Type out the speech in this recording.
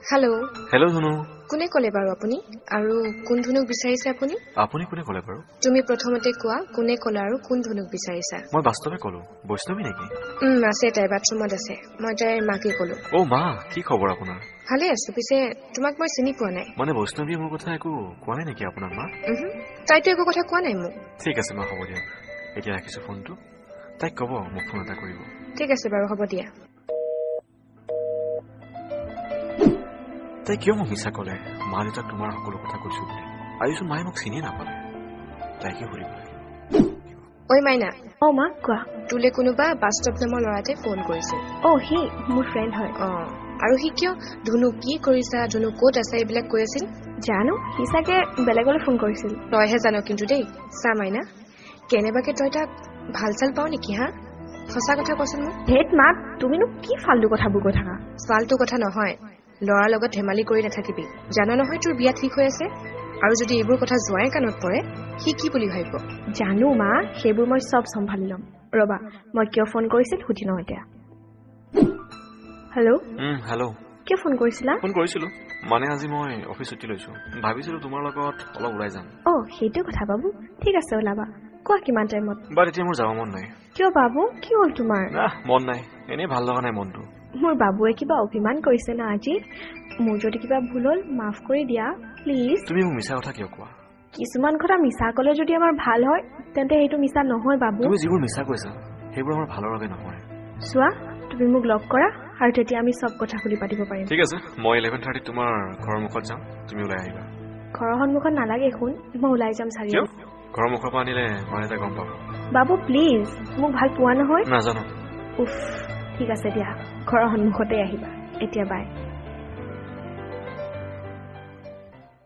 hello hello धनु কোনে কলে বাৰু আপুনি আৰু কোন ধনুক বিচাৰিছে আপুনি আপুনি কোনে কলে বাৰু তুমি প্ৰথমতে কোৱা কোনে কলা আৰু কোন ধনুক বিচাৰিছা মই বাস্তৱে কলো বৈষ্ণৱী নেকি আছে তাই বাথৰুমত আছে মই তাইৰ মাকে কলো ও মা কি খবৰ আপোনাৰ ভালে আছো পিছে তোমাক মই চিনি পোৱা নাই মানে বৈষ্ণৱী মোৰ কথা একো কোৱা নাই নেকি আপোনাৰ মা তাইতো একো কথা কোৱা নাই মোক ঠিক আছে মা হ'ব দিয়া এতিয়া ৰাখিছো ফোনটো তাইক ক'ব মোক ফোন এটা কৰিব ঠিক আছে বাৰু হ'ব দিয়া তাই কিয় মোক মিছা ক'লে মা দেউতাক তোমাৰ সকলো কথা কৈছো বুলি আয়ুষো মায়ে মোক চিনিয়ে নাপালে তাইকে সুধিব ঐ মাইনা মা কোৱা তোলে কোনোবা বাস্তৱ নামৰ ল'ৰাতে ফোন কৰিছিল সি মোৰ ফ্ৰেণ্ড হয় আৰু সি কিয় ধুনু কি কৰিছা ধুনু ক'ত আছে এইবিলাক কৈ আছিল জানো সি চাগে বেলেগলৈ ফোন কৰিছিল তইহে জানো কিন্তু দেই চা মাইনা কেনেবাকে তই তাক ভাল চাল পাও নেকি হা সঁচা কথা কচোন মোক ধেত মা তুমিনো কি ফাল্টু কথাবোৰ কৈ থাকা ফাল্টু কথা নহয় ল'ৰাৰ লগত ধেমালি কৰি নাথাকিবি জানো নহয় তোৰ বিয়া ঠিক হৈ আছে আৰু যদি এইবোৰ কথা জোঁৱাইৰ কাণত পৰে সি কি বুলি ভাবিব জানো মা সেইবোৰ মই চব চম্ভালি ল'ম ৰবা মই কিয় ফোন কৰিছিল সুধি লওঁ এতিয়া হেল্ল' হেল্ল' কিয় ফোন কৰিছিলা ফোন কৰিছিলো মানে আজি মই অফিচ ছুটি লৈছো ভাবিছিলো তোমাৰ লগত অলপ ওলাই যাম সেইটো কথা বাবু ঠিক আছে ওলাবা কোৱা কিমান টাইমত বাট এতিয়া মোৰ যাব মন নাই কিয় বাবু কি হ'ল তোমাৰ মন নাই এনেই ভাল লগা নাই মনটো মোৰ বাবুৱে কিবা অভিমান কৰিছে না আজি মোৰ যদি কিবা ভুল হ'ল মাফ কৰি দিয়া প্লিজ তুমি মোক মিছা কথা কিয় কোৱা কিছুমান কথা মিছা ক'লে যদি আমাৰ ভাল হয় তেন্তে সেইটো মিছা নহয় বাবু তুমি যিবোৰ মিছা কৈছা সেইবোৰ আমাৰ ভালৰ বাবে নহয় চোৱা তুমি মোক লগ কৰা আৰু তেতিয়া আমি চব কথা খুলি পাতিব পাৰিম ঠিক আছে মই 11:30 তোমাৰ ঘৰৰ মুখত যাম তুমি ওলাই আহিবা ঘৰৰ সন্মুখত নালাগে শুন মই ওলাই যাম চাৰিও ঘৰৰ মুখৰ পৰা আনিলে মই এটা গম পাব বাবু প্লিজ মোক ভাল পোৱা নহয় নাজানো ঠিক আছে দিয়া ঘৰৰ সন্মুখতে আহিবা এতিয়া বাই